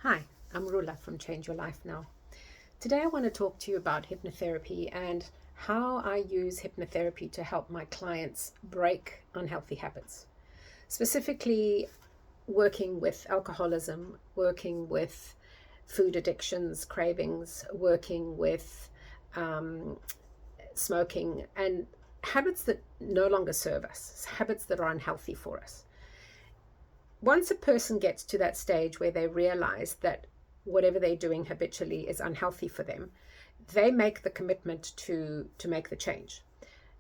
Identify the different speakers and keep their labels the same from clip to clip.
Speaker 1: Hi, I'm Rula from Change Your Life Now. Today I want to talk to you about hypnotherapy and how I use hypnotherapy to help my clients break unhealthy habits. Specifically, working with alcoholism, working with food addictions, cravings, working with um, smoking, and habits that no longer serve us, habits that are unhealthy for us. Once a person gets to that stage where they realize that whatever they're doing habitually is unhealthy for them, they make the commitment to make the change.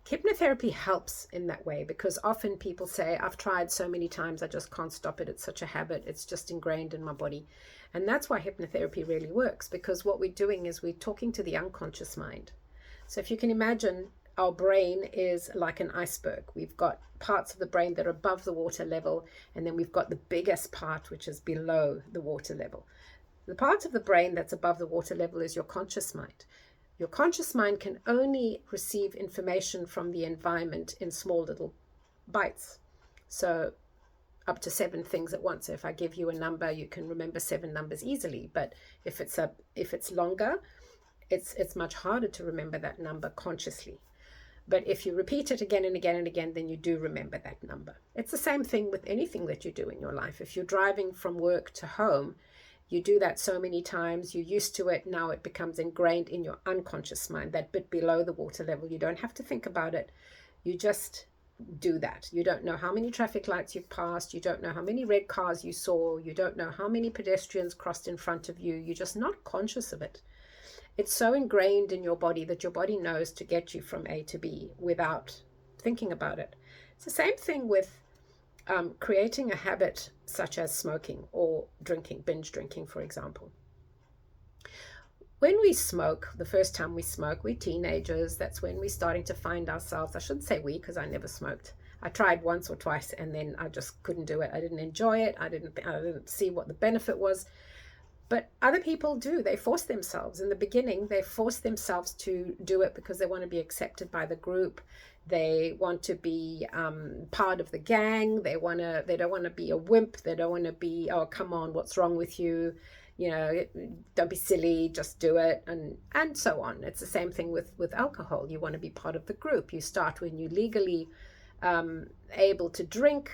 Speaker 1: Hypnotherapy helps in that way because often people say, I've tried so many times, I just can't stop it. It's such a habit. It's just ingrained in my body. And that's why hypnotherapy really works, because what we're doing is we're talking to the unconscious mind. So if you can imagine, our brain is like an iceberg. We've got parts of the brain that are above the water level, and then we've got the biggest part, which is below the water level. The part of the brain that's above the water level is your conscious mind. Your conscious mind can only receive information from the environment in small little bites. So up to 7 things at once. So if I give you a number, you can remember 7 numbers easily. But if it's longer, it's much harder to remember that number consciously. But if you repeat it again and again and again, then you do remember that number. It's the same thing with anything that you do in your life. If you're driving from work to home, you do that so many times, you're used to it, now it becomes ingrained in your unconscious mind, that bit below the water level. You don't have to think about it. You just do that. You don't know how many traffic lights you've passed. You don't know how many red cars you saw. You don't know how many pedestrians crossed in front of you. You're just not conscious of it. It's so ingrained in your body that your body knows to get you from A to B without thinking about it. It's the same thing with creating a habit such as smoking or drinking, binge drinking, for example. When we smoke, the first time we smoke, we're teenagers. That's when we're starting to find ourselves. I shouldn't say we, because I never smoked. I tried once or twice and then I just couldn't do it. I didn't enjoy it. I didn't see what the benefit was. But other people do. They force themselves. In the beginning, they force themselves to do it because they want to be accepted by the group. They want to be part of the gang. They don't want to be a wimp. They don't want to be, oh, come on, what's wrong with you? Don't be silly, just do it, and so on. It's the same thing with alcohol. You want to be part of the group. You start when you're legally able to drink.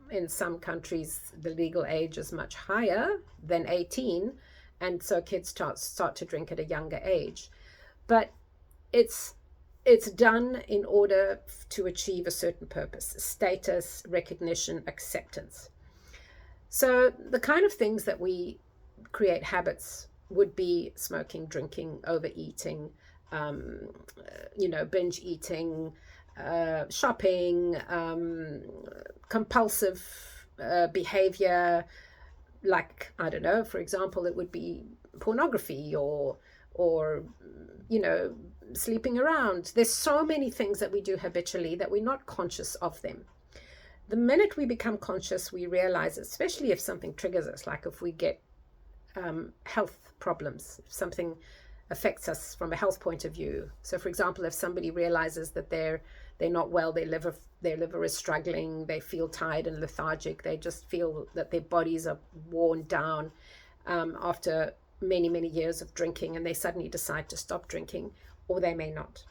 Speaker 1: In some countries, the legal age is much higher than 18, and so kids start to drink at a younger age. But it's done in order to achieve a certain purpose: status, recognition, acceptance. So the kind of things that we create habits would be smoking, drinking, overeating, binge eating, shopping, compulsive behavior, like, I don't know, for example, it would be pornography or sleeping around. There's so many things that we do habitually that we're not conscious of them. The minute we become conscious, we realize, especially if something triggers us, like if we get health problems, if something affects us from a health point of view. So for example, if somebody realizes that they're not well, their liver is struggling, they feel tired and lethargic, they just feel that their bodies are worn down after many years of drinking, and they suddenly decide to stop drinking, or they may not.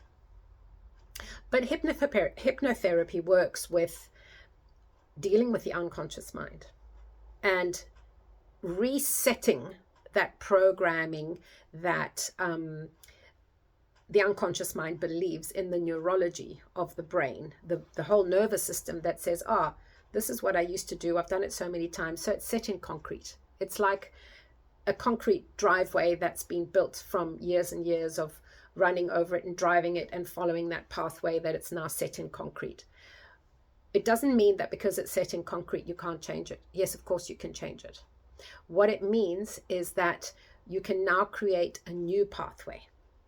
Speaker 1: But hypnotherapy works with dealing with the unconscious mind and resetting that programming that the unconscious mind believes in, the neurology of the brain, the whole nervous system that says, this is what I used to do. I've done it so many times. So it's set in concrete. It's like a concrete driveway that's been built from years and years of running over it and driving it and following that pathway, that it's now set in concrete. It doesn't mean that because it's set in concrete, you can't change it. Yes, of course you can change it. What it means is that you can now create a new pathway.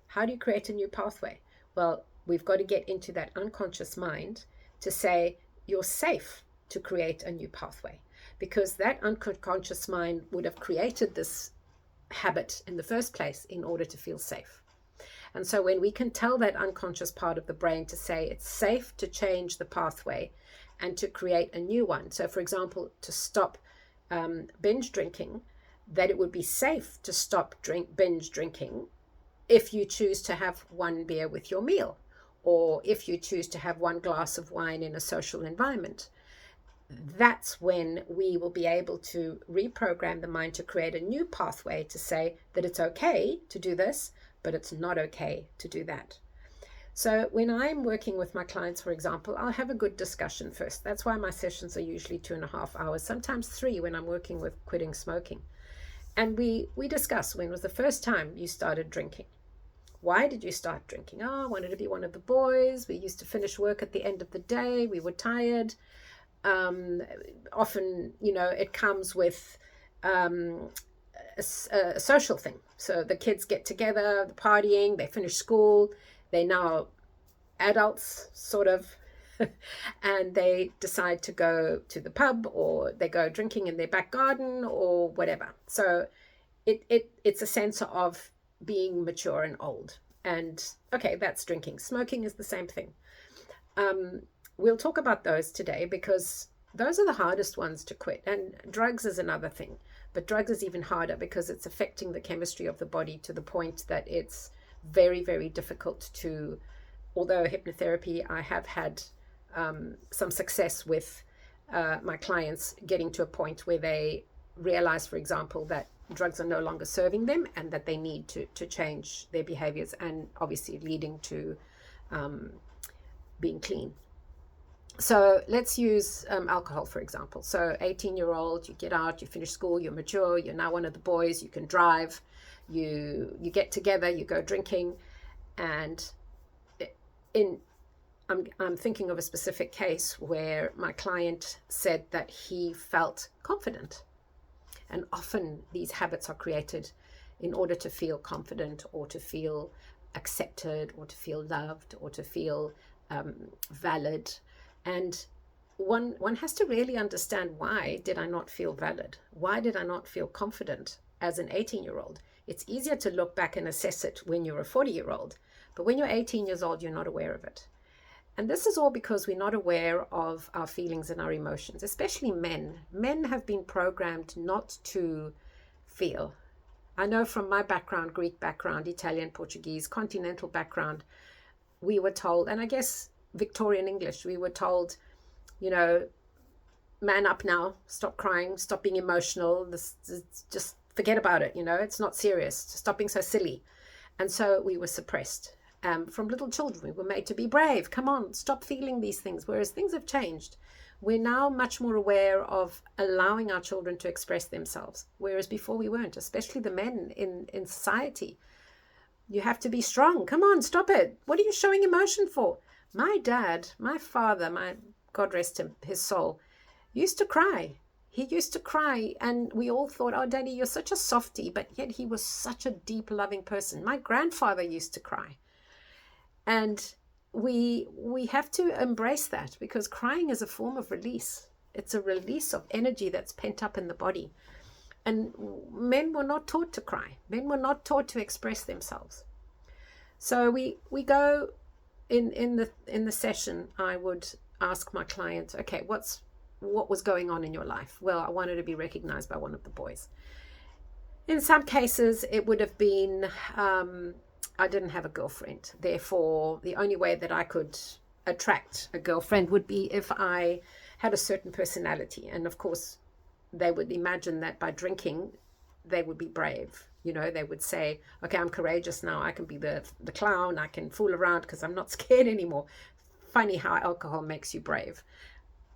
Speaker 1: How do you create a new pathway? Well, we've got to get into that unconscious mind to say you're safe to create a new pathway, because that unconscious mind would have created this habit in the first place in order to feel safe. And so when we can tell that unconscious part of the brain to say it's safe to change the pathway and to create a new one. So for example, to stop binge drinking, that it would be safe to stop binge drinking if you choose to have one beer with your meal, or if you choose to have one glass of wine in a social environment. That's when we will be able to reprogram the mind to create a new pathway to say that it's okay to do this, but it's not okay to do that. So when I'm working with my clients, for example, I'll have a good discussion first. That's why my sessions are usually 2.5 hours, sometimes 3 when I'm working with quitting smoking. And we discuss, when was the first time you started drinking? Why did you start drinking? Oh, I wanted to be one of the boys. We used to finish work at the end of the day. We were tired. Often, it comes with a social thing. So the kids get together, the partying, they finish school, they now adults, sort of, and they decide to go to the pub, or they go drinking in their back garden or whatever. So it's a sense of being mature and old. And okay, that's drinking. Smoking is the same thing. We'll talk about those today because those are the hardest ones to quit. And drugs is another thing. But drugs is even harder because it's affecting the chemistry of the body to the point that it's very, very difficult to, although hypnotherapy, I have had some success with my clients getting to a point where they realize, for example, that drugs are no longer serving them and that they need to change their behaviors, and obviously leading to being clean. So let's use alcohol, for example. So 18-year-old, you get out, you finish school, you're mature, you're now one of the boys, you can drive, you get together, you go drinking. And I'm thinking of a specific case where my client said that he felt confident. And often these habits are created in order to feel confident, or to feel accepted, or to feel loved, or to feel valid. And one has to really understand, why did I not feel valid? Why did I not feel confident as an 18-year-old? It's easier to look back and assess it when you're a 40-year-old. But when you're 18 years old, you're not aware of it. And this is all because we're not aware of our feelings and our emotions, especially men. Men have been programmed not to feel. I know from my background, Greek background, Italian, Portuguese, continental background, we were told, and I guess Victorian English, we were told, man up now, stop crying, stop being emotional, this just forget about it, it's not serious, stop being so silly. And so we were suppressed. From little children, we were made to be brave. Come on, stop feeling these things. Whereas things have changed. We're now much more aware of allowing our children to express themselves, whereas before we weren't, especially the men in society. You have to be strong. Come on, stop it. What are you showing emotion for? My dad, my father, God rest him, his soul, used to cry. He used to cry, and we all thought, oh, Daddy, you're such a softie, but yet he was such a deep, loving person. My grandfather used to cry. And we have to embrace that, because crying is a form of release. It's a release of energy that's pent up in the body. And men were not taught to cry. Men were not taught to express themselves. So we go in the session. I would ask my client, okay, what was going on in your life? Well, I wanted to be recognized by one of the boys. In some cases, it would have been I didn't have a girlfriend. Therefore, the only way that I could attract a girlfriend would be if I had a certain personality. And of course, they would imagine that by drinking, they would be brave. They would say, okay, I'm courageous now. I can be the clown. I can fool around because I'm not scared anymore. Funny how alcohol makes you brave.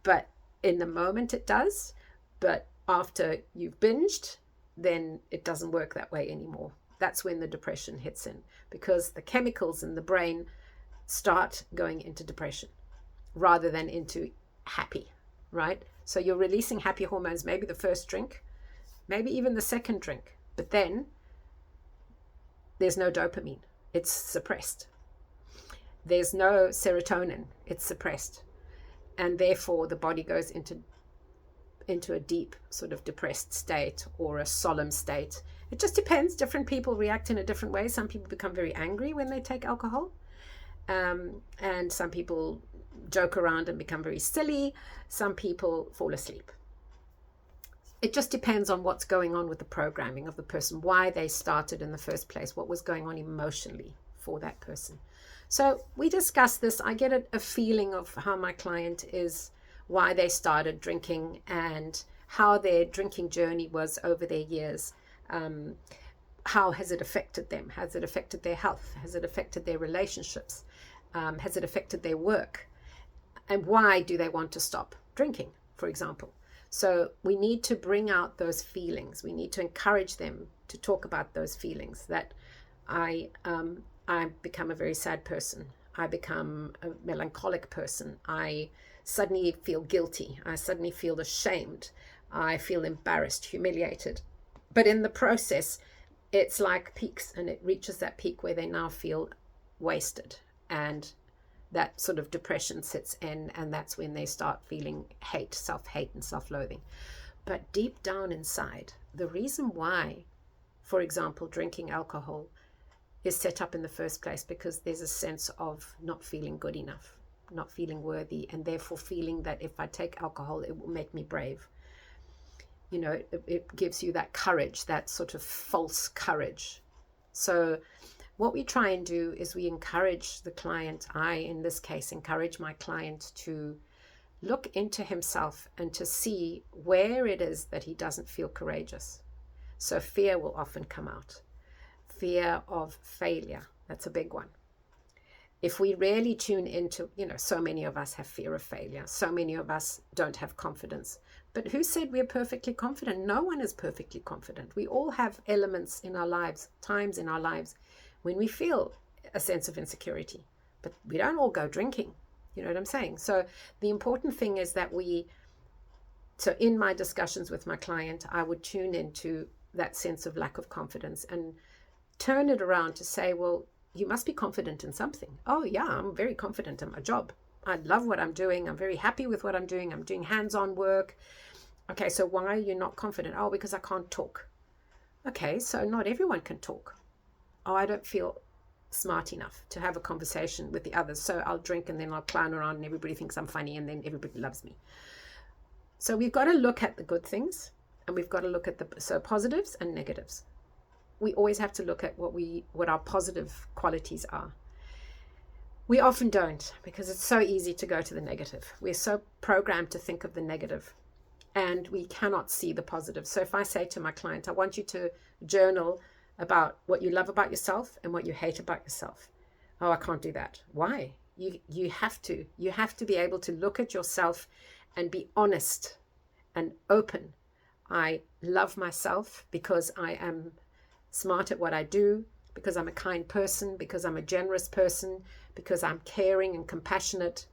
Speaker 1: But in the moment it does. But after you've binged, then it doesn't work that way anymore. That's when the depression hits in, because the chemicals in the brain start going into depression rather than into happy, right? So you're releasing happy hormones, maybe the first drink, maybe even the second drink, but then there's no dopamine. It's suppressed. There's no serotonin. It's suppressed. And therefore the body goes into a deep sort of depressed state or a solemn state. It just depends. Different people react in a different way. Some people become very angry when they take alcohol. And some people joke around and become very silly. Some people fall asleep. it just depends on what's going on with the programming of the person, why they started in the first place, what was going on emotionally for that person. So we discuss this. I get a feeling of how my client is, why they started drinking, and how their drinking journey was over their years. How has it affected them? Has it affected their health? Has it affected their relationships? Has it affected their work? And why do they want to stop drinking, for example? So we need to bring out those feelings. We need to encourage them to talk about those feelings, that I become a very sad person. I become a melancholic person. I suddenly feel guilty. I suddenly feel ashamed. I feel embarrassed, humiliated. But in the process, it's like peaks, and it reaches that peak where they now feel wasted, and that sort of depression sits in, and that's when they start feeling hate, self-hate and self-loathing. But deep down inside, the reason why, for example, drinking alcohol is set up in the first place, because there's a sense of not feeling good enough, not feeling worthy, and therefore feeling that if I take alcohol, it will make me brave. You know, it gives you that courage, that sort of false courage. So what we try and do is we encourage the client, in this case, encourage my client to look into himself and to see where it is that he doesn't feel courageous. So fear will often come out. Fear of failure, that's a big one. If we really tune into, so many of us have fear of failure. So many of us don't have confidence. But who said we're perfectly confident? No one is perfectly confident. We all have elements in our lives, times in our lives, when we feel a sense of insecurity. But we don't all go drinking. You know what I'm saying? So the important thing is that so in my discussions with my client, I would tune into that sense of lack of confidence and turn it around to say, well, you must be confident in something. Oh yeah, I'm very confident in my job. I love what I'm doing. I'm very happy with what I'm doing. I'm doing hands-on work. Okay, so why are you not confident? Oh, because I can't talk. Okay, so not everyone can talk. Oh, I don't feel smart enough to have a conversation with the others, so I'll drink and then I'll clown around and everybody thinks I'm funny and then everybody loves me. So we've got to look at the good things, and we've got to look at the positives and negatives. We always have to look at what our positive qualities are. We often don't, because it's so easy to go to the negative. We're so programmed to think of the negative, and we cannot see the positive. So if I say to my client, I want you to journal about what you love about yourself and what you hate about yourself. Oh, I can't do that. Why? You have to. You have to be able to look at yourself and be honest and open. I love myself because I am smart at what I do, because I'm a kind person, because I'm a generous person, because I'm caring and compassionate.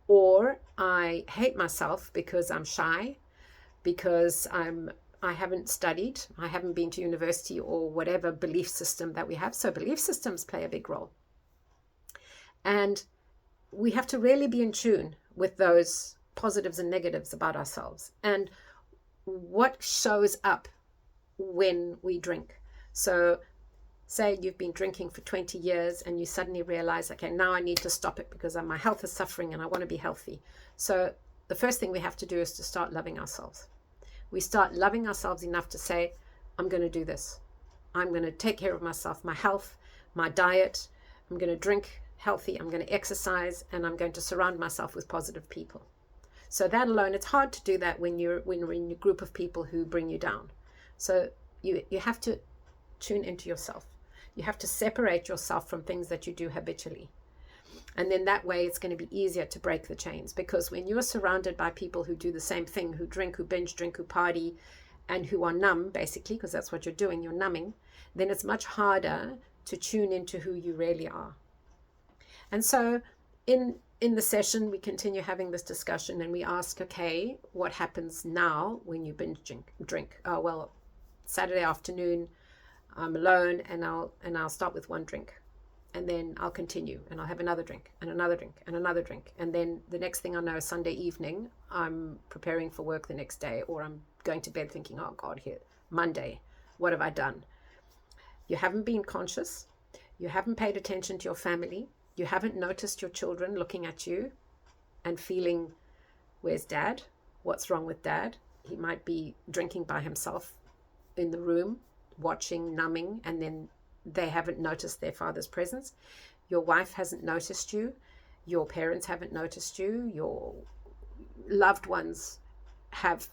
Speaker 1: Or I hate myself because I'm shy, because I haven't studied, I haven't been to university, or whatever belief system that we have. So belief systems play a big role. And we have to really be in tune with those positives and negatives about ourselves, and what shows up when we drink. So say you've been drinking for 20 years and you suddenly realize, okay, now I need to stop it because my health is suffering and I want to be healthy. So the first thing we have to do is to start loving ourselves. We start loving ourselves enough to say, I'm going to do this. I'm going to take care of myself, my health, my diet. I'm going to drink healthy. I'm going to exercise, and I'm going to surround myself with positive people. So that alone, it's hard to do that when you're in a group of people who bring you down. So you have to tune into yourself. You have to separate yourself from things that you do habitually. And then that way it's going to be easier to break the chains, because when you're surrounded by people who do the same thing, who drink, who binge drink, who party, and who are numb, basically, because that's what you're doing, you're numbing, then it's much harder to tune into who you really are. And so in the session, we continue having this discussion, and we ask, okay, what happens now when you binge drink? Oh, well, Saturday afternoon, I'm alone, and I'll start with one drink, and then I'll continue, and I'll have another drink and another drink and another drink, and then the next thing I know, Sunday evening, I'm preparing for work the next day, or I'm going to bed thinking, oh God, here, Monday, what have I done? You haven't been conscious. You haven't paid attention to your family. You haven't noticed your children looking at you and feeling, where's dad? What's wrong with dad? He might be drinking by himself in the room, watching, numbing, and then they haven't noticed their father's presence. Your wife hasn't noticed you. Your parents haven't noticed you. Your loved ones have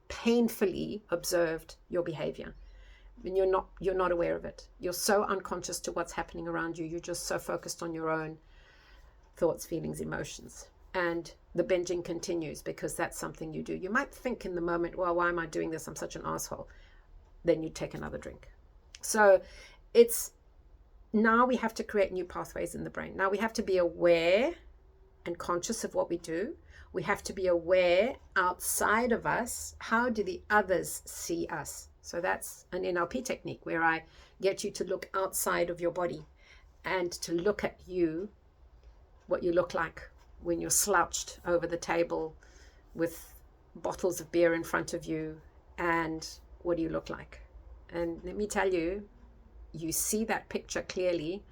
Speaker 1: painfully observed your behavior, and you're not aware of it. You're so unconscious to what's happening around you. You're just so focused on your own thoughts, feelings, emotions. And the binging continues because that's something you do. You might think in the moment, well, why am I doing this? I'm such an asshole. Then you take another drink. So it's now we have to create new pathways in the brain. Now we have to be aware and conscious of what we do. We have to be aware outside of us. How do the others see us? So that's an NLP technique where I get you to look outside of your body and to look at you, what you look like when you're slouched over the table with bottles of beer in front of you, and what do you look like? And let me tell you, you see that picture clearly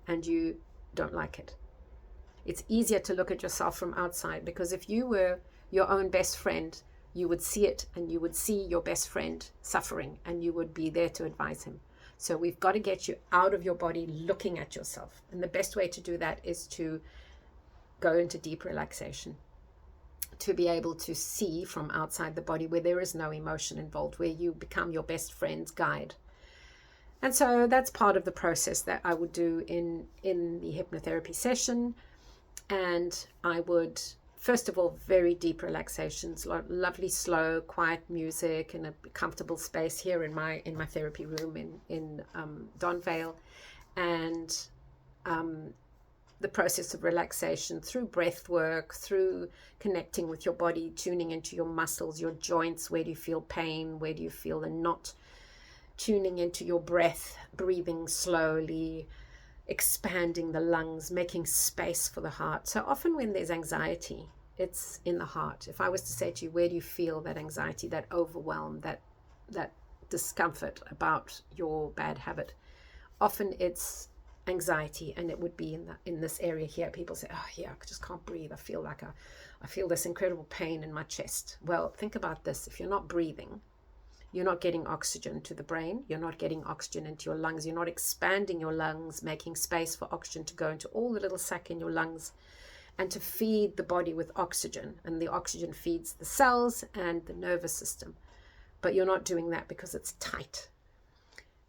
Speaker 1: and you don't like it. It's easier to look at yourself from outside, because if you were your own best friend, you would see it, and you would see your best friend suffering, and you would be there to advise him. So we've got to get you out of your body looking at yourself. And the best way to do that is to go into deep relaxation, to be able to see from outside the body where there is no emotion involved, where you become your best friend's guide. And so that's part of the process that I would do in the hypnotherapy session. And I would, first of all, very deep relaxations, lovely, slow, quiet music in a comfortable space here in my therapy room in Donvale. And the process of relaxation through breath work, through connecting with your body, tuning into your muscles, your joints. Where do you feel pain? Where do you feel the knot? Tuning into your breath, breathing slowly, expanding the lungs, making space for the heart. So often when there's anxiety, it's in the heart. If I was to say to you, where do you feel that anxiety, that overwhelm, that discomfort about your bad habit? Often it's anxiety, and it would be in this area here. People say, oh yeah, I just can't breathe. I feel this incredible pain in my chest. Well, think about this. If you're not breathing, you're not getting oxygen to the brain. You're not getting oxygen into your lungs. You're not expanding your lungs, making space for oxygen to go into all the little sac in your lungs and to feed the body with oxygen. And the oxygen feeds the cells and the nervous system. But you're not doing that because it's tight.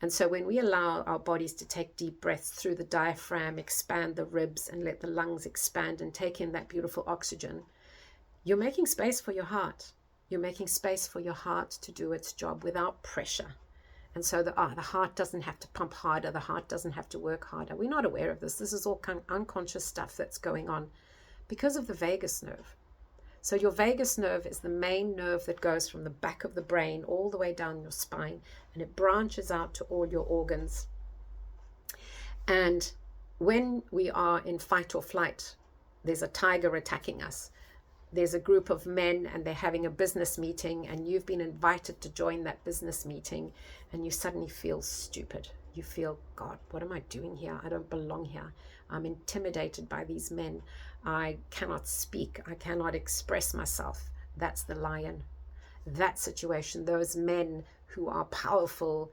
Speaker 1: And so when we allow our bodies to take deep breaths through the diaphragm, expand the ribs and let the lungs expand and take in that beautiful oxygen, you're making space for your heart. You're making space for your heart to do its job without pressure. And so the heart doesn't have to pump harder. The heart doesn't have to work harder. We're not aware of this. This is all kind of unconscious stuff that's going on because of the vagus nerve. So your vagus nerve is the main nerve that goes from the back of the brain all the way down your spine, and it branches out to all your organs. And when we are in fight or flight, there's a tiger attacking us. There's a group of men and they're having a business meeting, and you've been invited to join that business meeting, and you suddenly feel stupid. You feel, God, what am I doing here? I don't belong here. I'm intimidated by these men. I cannot speak. I cannot express myself. That's the lion. That situation, those men who are powerful,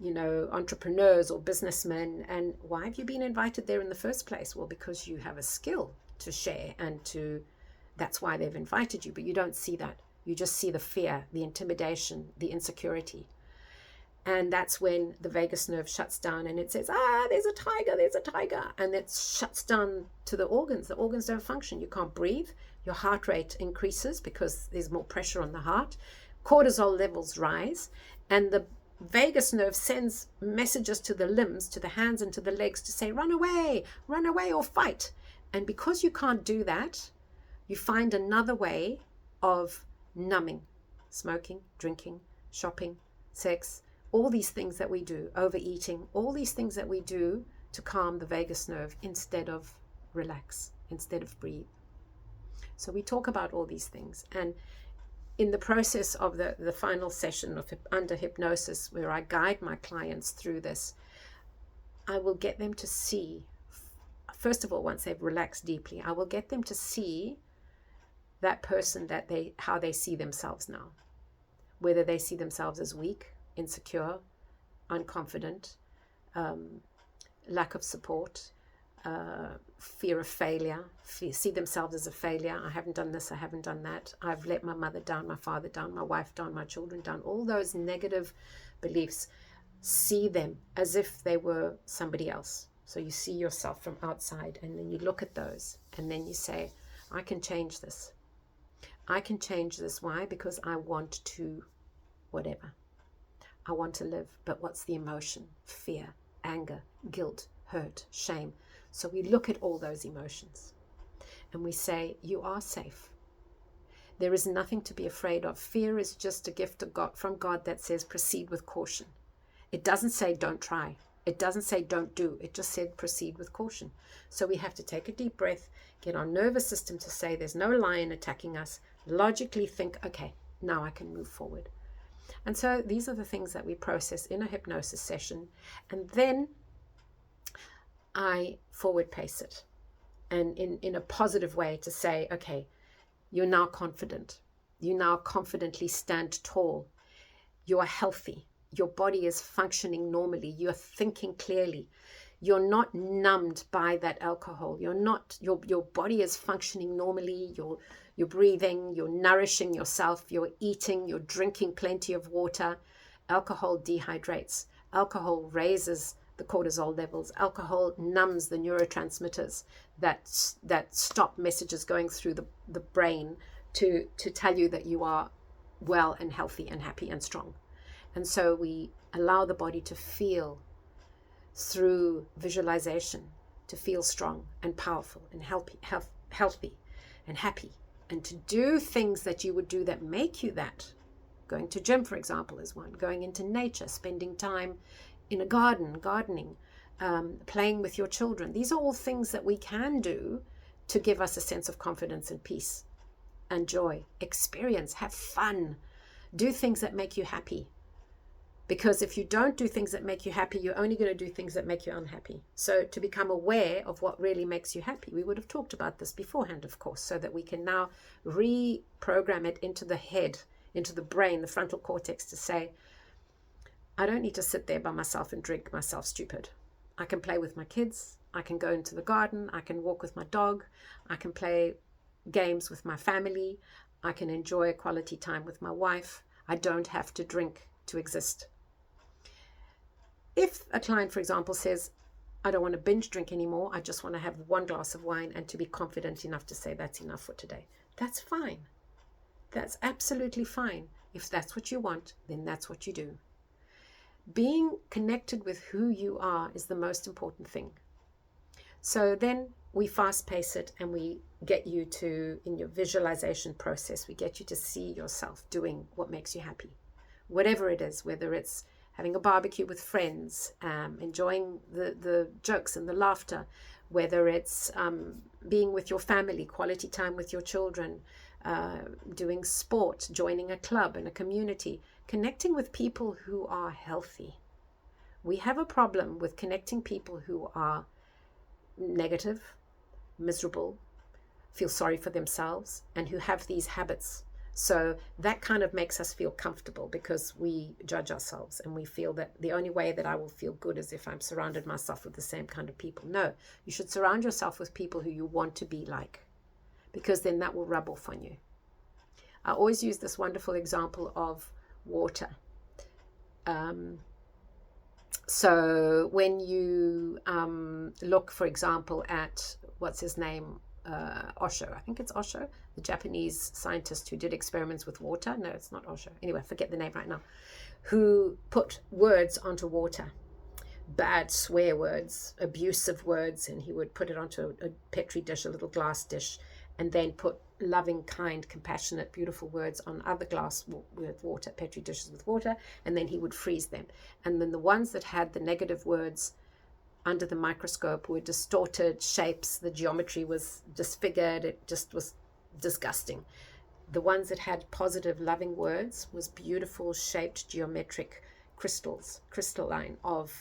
Speaker 1: entrepreneurs or businessmen. And why have you been invited there in the first place? Well, because you have a skill to share, and that's why they've invited you. But you don't see that. You just see the fear, the intimidation, the insecurity. And that's when the vagus nerve shuts down and it says, there's a tiger. And it shuts down to the organs. The organs don't function. You can't breathe. Your heart rate increases because there's more pressure on the heart. Cortisol levels rise. And the vagus nerve sends messages to the limbs, to the hands and to the legs to say, run away or fight. And because you can't do that, you find another way of numbing: smoking, drinking, shopping, sex, all these things that we do, overeating, all these things that we do to calm the vagus nerve instead of relax, instead of breathe. So we talk about all these things. And in the process of the final session of under hypnosis, where I guide my clients through this, I will get them to see, first of all, once they've relaxed deeply, I will get them to see that person how they see themselves now. Whether they see themselves as weak, insecure, unconfident, lack of support, fear of failure, see themselves as a failure. I haven't done this, I haven't done that. I've let my mother down, my father down, my wife down, my children down. All those negative beliefs, see them as if they were somebody else. So you see yourself from outside, and then you look at those, and then you say, I can change this. I can change this. Why? Because I want to whatever. I want to live. But what's the emotion? Fear, anger, guilt, hurt, shame. So we look at all those emotions and we say, you are safe. There is nothing to be afraid of. Fear is just a gift of God, from God, that says proceed with caution. It doesn't say don't try. It doesn't say don't do. It just said proceed with caution. So we have to take a deep breath, get our nervous system to say there's no lion attacking us, logically think, okay, now I can move forward. And so these are the things that we process in a hypnosis session. And then I forward pace it, and in a positive way, to say, okay, you're now confident. You now confidently stand tall. You are healthy. Your body is functioning normally. You're thinking clearly. You're not numbed by that alcohol. You're not, your body is functioning normally. You're breathing, you're nourishing yourself, you're eating, you're drinking plenty of water. Alcohol dehydrates. Alcohol raises the cortisol levels. Alcohol numbs the neurotransmitters that stop messages going through the brain to tell you that you are well and healthy and happy and strong. And so we allow the body to feel through visualization, to feel strong and powerful and healthy and happy, and to do things that you would do that make you that. Going to gym, for example, is one. Going into nature, spending time in a gardening, playing with your children. These are all things that we can do to give us a sense of confidence and peace and joy. Experience, have fun, do things that make you happy. Because if you don't do things that make you happy, you're only going to do things that make you unhappy. So to become aware of what really makes you happy, we would have talked about this beforehand, of course, so that we can now reprogram it into the head, into the brain, the frontal cortex, to say, I don't need to sit there by myself and drink myself stupid. I can play with my kids. I can go into the garden. I can walk with my dog. I can play games with my family. I can enjoy quality time with my wife. I don't have to drink to exist. If a client, for example, says, I don't want to binge drink anymore, I just want to have one glass of wine and to be confident enough to say that's enough for today, that's fine. That's absolutely fine. If that's what you want, then that's what you do. Being connected with who you are is the most important thing. So then we fast pace it, and we get you to, in your visualization process, we get you to see yourself doing what makes you happy. Whatever it is, whether it's having a barbecue with friends, enjoying the jokes and the laughter, whether it's being with your family, quality time with your children, doing sport, joining a club and a community, connecting with people who are healthy. We have a problem with connecting people who are negative, miserable, feel sorry for themselves, and who have these habits. So that kind of makes us feel comfortable, because we judge ourselves and we feel that the only way that I will feel good is if I'm surrounded myself with the same kind of people. No, you should surround yourself with people who you want to be like, because then that will rub off on you. I always use this wonderful example of water. So when you look, for example, at, what's his name, Osho, I think it's Osho, the Japanese scientist who did experiments with water. No, it's not Osho. Anyway, I forget the name right now. Who put words onto water, bad swear words, abusive words, and he would put it onto a petri dish, a little glass dish, and then put loving, kind, compassionate, beautiful words on other glass with water, petri dishes with water, and then he would freeze them. And then the ones that had the negative words under the microscope were distorted shapes, the geometry was disfigured, it just was disgusting. The ones that had positive, loving words was beautiful, shaped, geometric crystalline of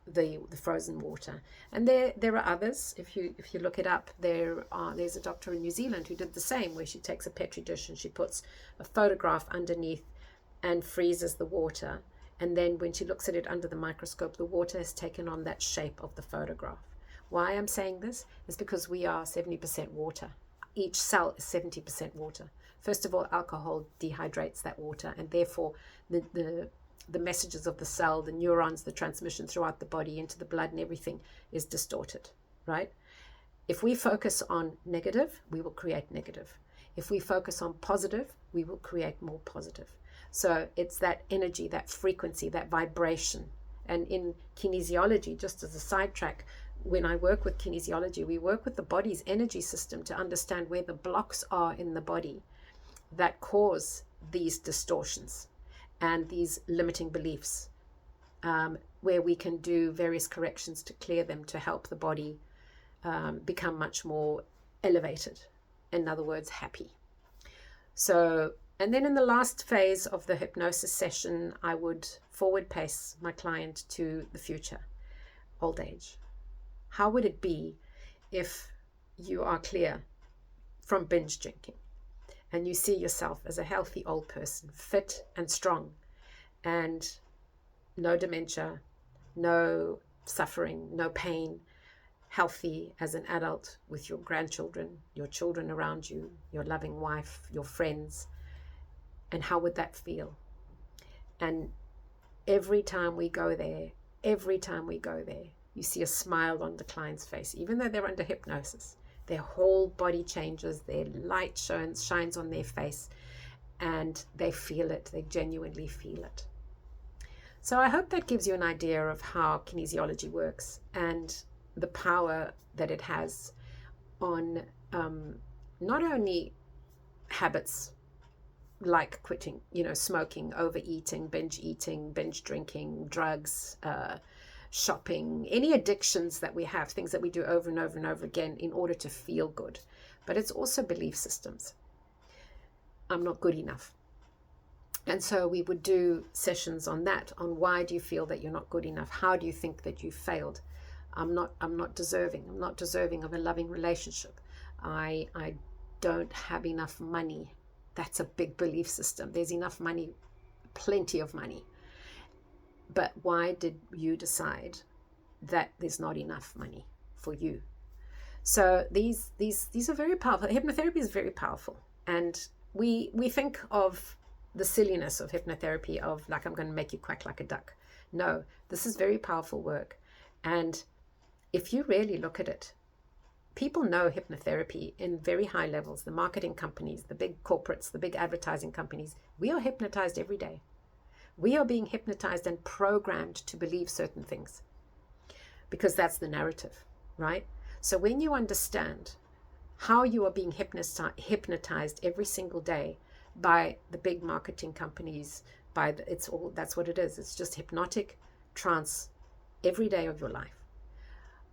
Speaker 1: the frozen water. And there are others. If you look it up, there's a doctor in New Zealand who did the same, where she takes a petri dish and she puts a photograph underneath and freezes the water, and then when she looks at it under the microscope, the water has taken on that shape of the photograph. Why I'm saying this is because we are 70% water. Each cell is 70% water. First of all, alcohol dehydrates that water, and therefore the messages of the cell, the neurons, the transmission throughout the body into the blood and everything is distorted, right? If we focus on negative, we will create negative. If we focus on positive, we will create more positive. So it's that energy, that frequency, that vibration. And in kinesiology, just as a sidetrack, when I work with kinesiology, we work with the body's energy system to understand where the blocks are in the body that cause these distortions and these limiting beliefs, where we can do various corrections to clear them, to help the body become much more elevated. In other words, happy. So, and then in the last phase of the hypnosis session, I would forward pace my client to the future, old age. How would it be if you are clear from binge drinking and you see yourself as a healthy old person, fit and strong, and no dementia, no suffering, no pain, healthy as an adult with your grandchildren, your children around you, your loving wife, your friends? And how would that feel? And every time we go there, you see a smile on the client's face, even though they're under hypnosis. Their whole body changes, their light shines on their face, and they feel it. They genuinely feel it. So I hope that gives you an idea of how kinesiology works and the power that it has on not only habits like quitting, smoking, overeating, binge drinking, drugs, shopping, any addictions that we have, things that we do over and over and over again in order to feel good. But it's also belief systems. I'm not good enough. And so we would do sessions on that, on why do you feel that you're not good enough? How do you think that you failed? I'm not deserving. I'm not deserving of a loving relationship. I don't have enough money. That's a big belief system. There's enough money, plenty of money. But why did you decide that there's not enough money for you? So these are very powerful. Hypnotherapy is very powerful. And we think of the silliness of hypnotherapy, of like, I'm going to make you quack like a duck. No, this is very powerful work. And if you really look at it, people know hypnotherapy in very high levels. The marketing companies, the big corporates, the big advertising companies, we are hypnotized every day. We are being hypnotized and programmed to believe certain things because that's the narrative, right? So when you understand how you are being hypnotized every single day by the big marketing companies, that's what it is. It's just hypnotic trance every day of your life.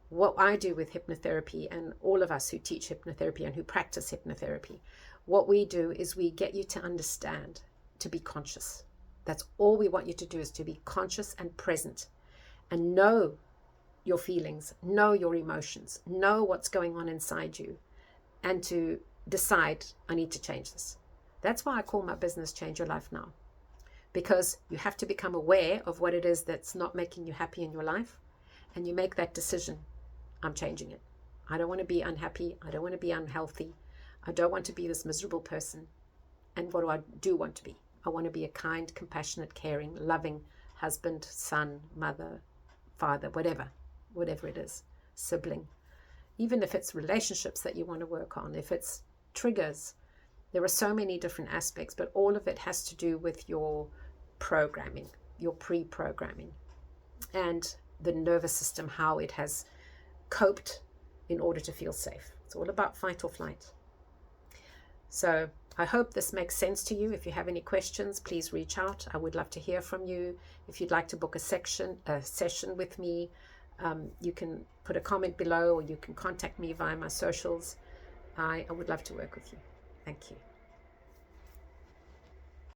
Speaker 1: What I do with hypnotherapy, and all of us who teach hypnotherapy and who practice hypnotherapy, what we do is we get you to understand, to be conscious. That's all we want you to do, is to be conscious and present and know your feelings, know your emotions, know what's going on inside you, and to decide, I need to change this. That's why I call my business Change Your Life Now, because you have to become aware of what it is that's not making you happy in your life, and you make that decision. I'm changing it. I don't want to be unhappy. I don't want to be unhealthy. I don't want to be this miserable person. And what do I want to be? I want to be a kind, compassionate, caring, loving husband, son, mother, father, whatever it is, sibling. Even if it's relationships that you want to work on, if it's triggers, there are so many different aspects, but all of it has to do with your programming, your pre-programming, and the nervous system, how it has coped in order to feel safe. It's all about fight or flight. So I hope this makes sense to you. If you have any questions, please reach out. I would love to hear from you. If you'd like to book a session with me, you can put a comment below, or you can contact me via my socials. I would love to work with you. Thank you.